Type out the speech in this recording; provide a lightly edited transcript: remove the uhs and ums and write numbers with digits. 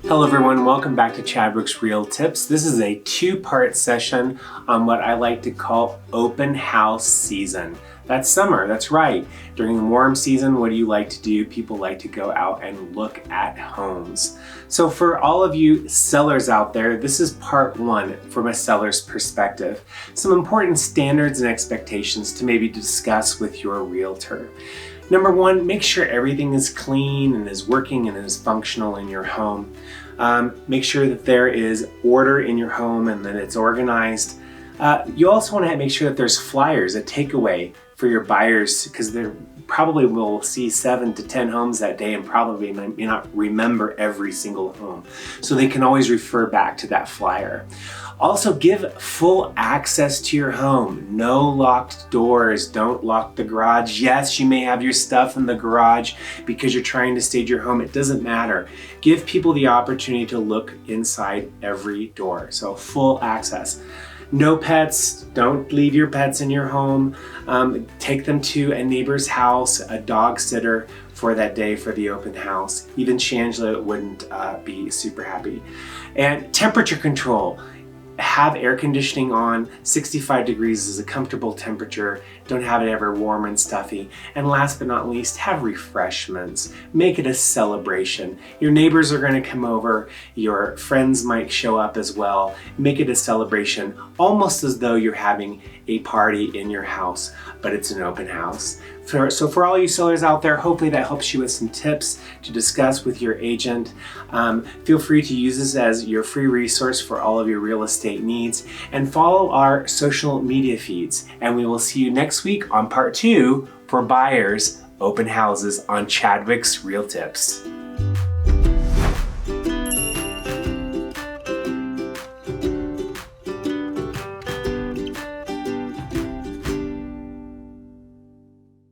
Hello everyone, welcome back to Chadwick's Real Tips. This is a two-part session on what I like to call open house season. That's summer, that's right. During the warm season, what do you like to do? People like to go out and look at homes. So for all of you sellers out there, this is part one from a seller's perspective. Some important standards and expectations to maybe discuss with your realtor. Number one, make sure everything is clean and is working and is functional in your home. Make sure that there is order in your home and that it's organized. You also want to make sure that there's flyers, a takeaway for your buyers, because they probably will see 7 to 10 homes that day and probably may not remember every single home. So they can always refer back to that flyer. Also, give full access to your home. No locked doors. Don't lock the garage. Yes, you may have your stuff in the garage because you're trying to stage your home. It doesn't matter. Give people the opportunity to look inside every door. So full access. No pets. Don't leave your pets in your home. Take them to a neighbor's house, a dog sitter for that day for the open house. Even Shangela wouldn't be super happy. And temperature control. Have air conditioning on. 65 degrees is a comfortable temperature. Don't have it ever warm and stuffy. And last but not least, have refreshments. Make it a celebration. Your neighbors are going to come over. Your friends might show up as well. Make it a celebration, almost as though you're having a party in your house, but it's an open house. So for all you sellers out there, hopefully that helps you with some tips to discuss with your agent. Feel free to use this as your free resource for all of your real estate needs, and follow our social media feeds. And we will see you next week on part 2 for buyers open houses on Chadwick's Real Tips.